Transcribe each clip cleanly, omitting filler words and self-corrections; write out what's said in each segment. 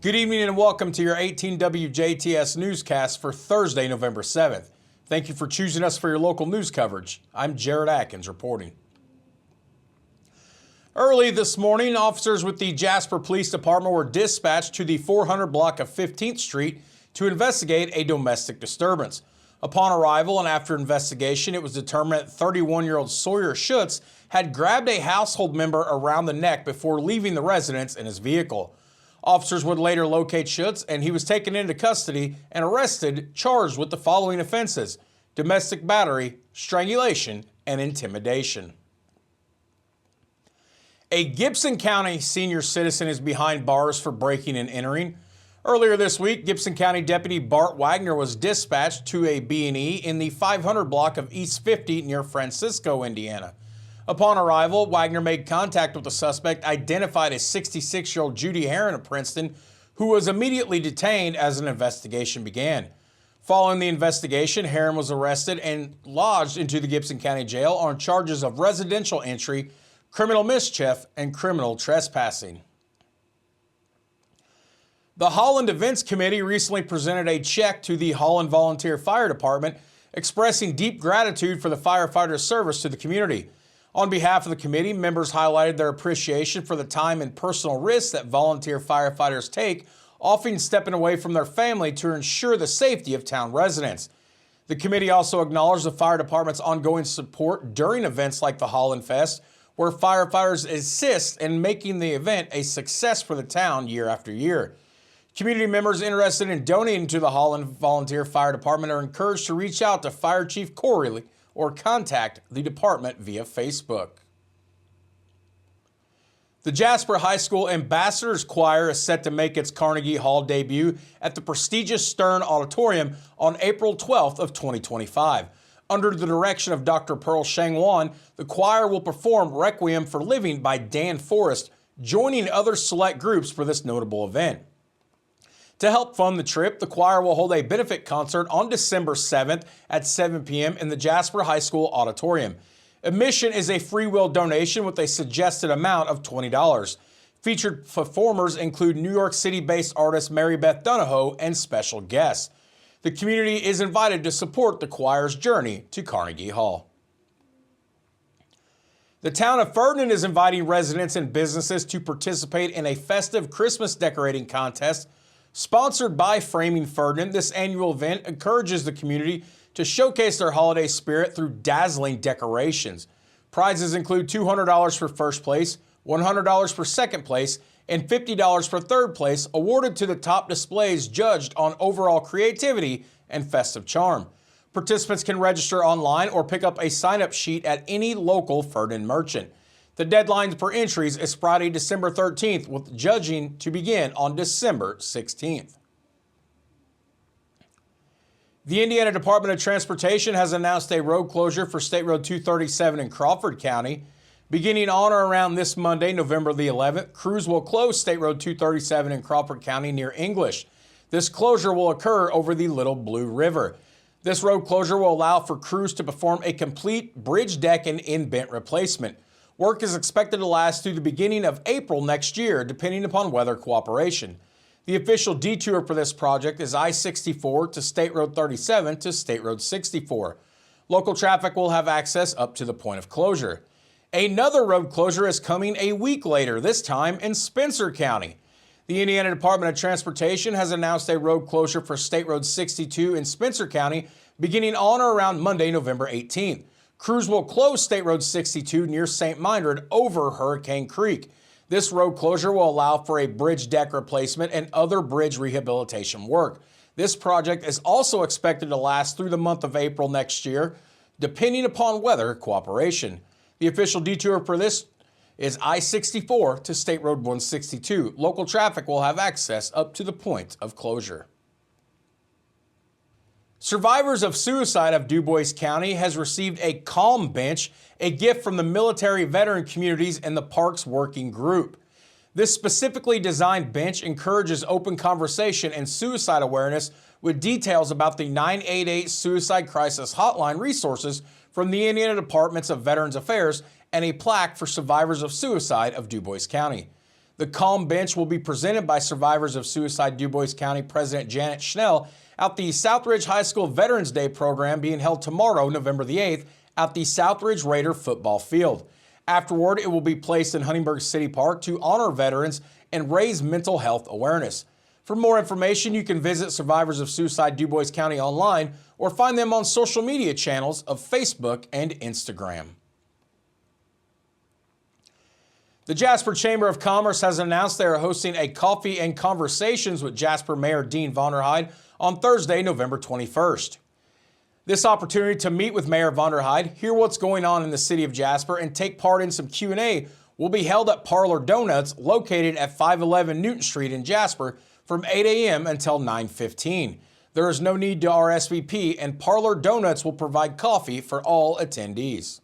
Good evening and welcome to your 18 WJTS newscast for Thursday, November 7th. Thank you for choosing us for your local news coverage. I'm Jared Atkins reporting. Early this morning, officers with the Jasper Police Department were dispatched to the 400 block of 15th Street to investigate a domestic disturbance. Upon arrival and after investigation, it was determined that 31-year-old Sawyer Schutz had grabbed a household member around the neck before leaving the residence in his vehicle. Officers would later locate Schutz, and he was taken into custody and arrested, charged with the following offenses: domestic battery, strangulation, and intimidation. A Gibson County senior citizen is behind bars for breaking and entering. Earlier this week, Gibson County Deputy Bart Wagner was dispatched to a B&E in the 500 block of East 50 near Francisco, Indiana. Upon arrival, Wagner made contact with the suspect, identified as 66-year-old Judy Herron of Princeton, who was immediately detained as an investigation began. Following the investigation, Herron was arrested and lodged into the Gibson County Jail on charges of residential entry, criminal mischief, and criminal trespassing. The Holland Events Committee recently presented a check to the Holland Volunteer Fire Department, expressing deep gratitude for the firefighters' service to the community. On behalf of the committee, members highlighted their appreciation for the time and personal risks that volunteer firefighters take, often stepping away from their family to ensure the safety of town residents. The committee also acknowledged the fire department's ongoing support during events like the Holland Fest, where firefighters assist in making the event a success for the town year after year. Community members interested in donating to the Holland Volunteer Fire Department are encouraged to reach out to Fire Chief Corey or contact the department via Facebook. The Jasper High School Ambassadors Choir is set to make its Carnegie Hall debut at the prestigious Stern Auditorium on April 12th of 2025. Under the direction of Dr. Pearl Shangwan, the choir will perform Requiem for Living by Dan Forrest, joining other select groups for this notable event. To help fund the trip, the choir will hold a benefit concert on December 7th at 7 p.m. in the Jasper High School Auditorium. Admission is a free will donation with a suggested amount of $20. Featured performers include New York City-based artist Mary Beth Donahoe and special guests. The community is invited to support the choir's journey to Carnegie Hall. The town of Ferdinand is inviting residents and businesses to participate in a festive Christmas decorating contest sponsored by Framing Ferdinand. This annual event encourages the community to showcase their holiday spirit through dazzling decorations. Prizes include $200 for first place, $100 for second place, and $50 for third place, awarded to the top displays judged on overall creativity and festive charm. Participants can register online or pick up a sign-up sheet at any local Ferdinand merchant. The deadline for entries is Friday, December 13th, with judging to begin on December 16th. The Indiana Department of Transportation has announced a road closure for State Road 237 in Crawford County. Beginning on or around this Monday, November the 11th, crews will close State Road 237 in Crawford County near English. This closure will occur over the Little Blue River. This road closure will allow for crews to perform a complete bridge deck and in-bent replacement. Work is expected to last through the beginning of April next year, depending upon weather cooperation. The official detour for this project is I-64 to State Road 37 to State Road 64. Local traffic will have access up to the point of closure. Another road closure is coming a week later, this time in Spencer County. The Indiana Department of Transportation has announced a road closure for State Road 62 in Spencer County beginning on or around Monday, November 18th. Crews will close State Road 62 near St. Meinrad over Hurricane Creek. This road closure will allow for a bridge deck replacement and other bridge rehabilitation work. This project is also expected to last through the month of April next year, depending upon weather cooperation. The official detour for this is I-64 to State Road 162. Local traffic will have access up to the point of closure. Survivors of suicide of DuBois County has received a calm bench, a gift from the military veteran communities and the Parks Working Group. This specifically designed bench encourages open conversation and suicide awareness with details about the 988 Suicide Crisis Hotline resources from the Indiana Departments of Veterans Affairs and a plaque for survivors of suicide of DuBois County. The Calm Bench will be presented by survivors of suicide DuBois County President Janet Schnell at the Southridge High School Veterans Day program being held tomorrow, November the 8th, at the Southridge Raider football field. Afterward, it will be placed in Huntingburg City Park to honor veterans and raise mental health awareness. For more information, you can visit Survivors of Suicide DuBois County online or find them on social media channels of Facebook and Instagram. The Jasper Chamber of Commerce has announced they are hosting a coffee and conversations with Jasper Mayor Dean Vonderheide on Thursday, November 21st. This opportunity to meet with Mayor Vonderheide, hear what's going on in the city of Jasper, and take part in some Q&A will be held at Parlor Donuts located at 511 Newton Street in Jasper from 8 a.m. until 9:15. There is no need to RSVP, and Parlor Donuts will provide coffee for all attendees.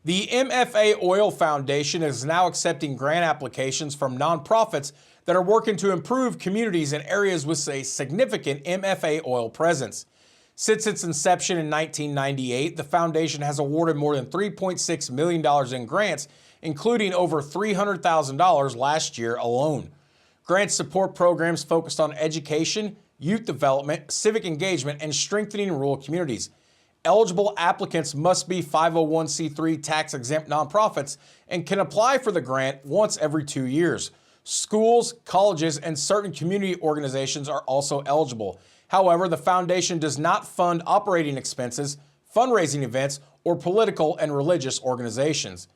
The MFA Oil Foundation is now accepting grant applications from nonprofits that are working to improve communities in areas with a significant MFA oil presence. Since its inception in 1998, the foundation has awarded more than $3.6 million in grants, including over $300,000 last year alone. Grants support programs focused on education, youth development, civic engagement, and strengthening rural communities. Eligible applicants must be 501c3 tax-exempt nonprofits and can apply for the grant once every 2 years. Schools, colleges, and certain community organizations are also eligible. However, the foundation does not fund operating expenses, fundraising events, or political and religious organizations.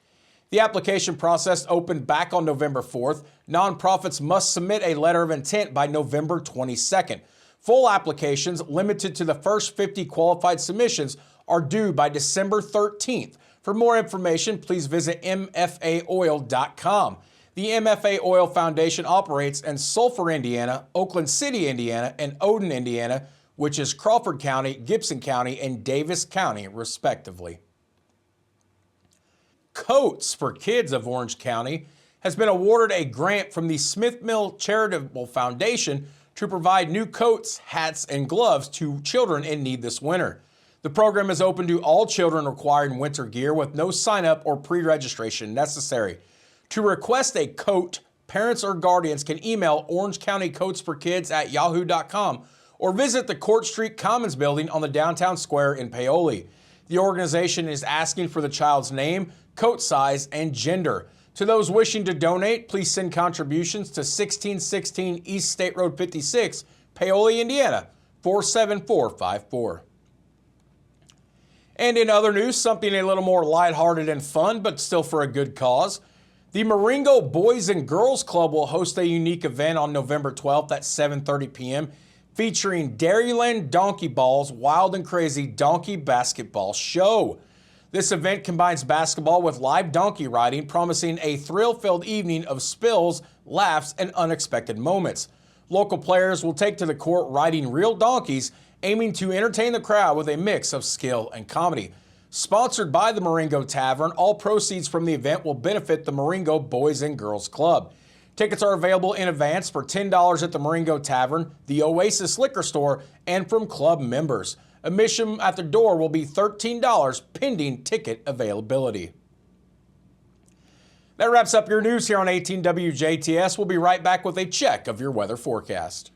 The application process opened back on November 4th. Nonprofits must submit a letter of intent by November 22nd. Full applications, limited to the first 50 qualified submissions, are due by December 13th. For more information, please visit mfaoil.com. The MFA Oil Foundation operates in Sulphur, Indiana, Oakland City, Indiana, and Odin, Indiana, which is Crawford County, Gibson County, and Davis County, respectively. Coats for Kids of Orange County has been awarded a grant from the Smith Mill Charitable Foundation to provide new coats, hats, and gloves to children in need this winter. The program is open to all children requiring winter gear with no sign-up or pre-registration necessary. To request a coat, parents or guardians can email Orange County Coats for Kids at yahoo.com or visit the Court Street Commons building on the downtown square in Paoli. The organization is asking for the child's name, coat size, and gender. To those wishing to donate, please send contributions to 1616 East State Road 56, Paoli, Indiana, 47454. And in other news, something a little more lighthearted and fun, but still for a good cause. The Marengo Boys and Girls Club will host a unique event on November 12th at 7:30 p.m. featuring Dairyland Donkey Ball's Wild and Crazy Donkey Basketball Show. This event combines basketball with live donkey riding, promising a thrill-filled evening of spills, laughs, and unexpected moments. Local players will take to the court riding real donkeys, aiming to entertain the crowd with a mix of skill and comedy. Sponsored by the Marengo Tavern, all proceeds from the event will benefit the Marengo Boys and Girls Club. Tickets are available in advance for $10 at the Marengo Tavern, the Oasis Liquor Store, and from club members. Admission at the door will be $13 pending ticket availability. That wraps up your news here on 18 WJTS. We'll be right back with a check of your weather forecast.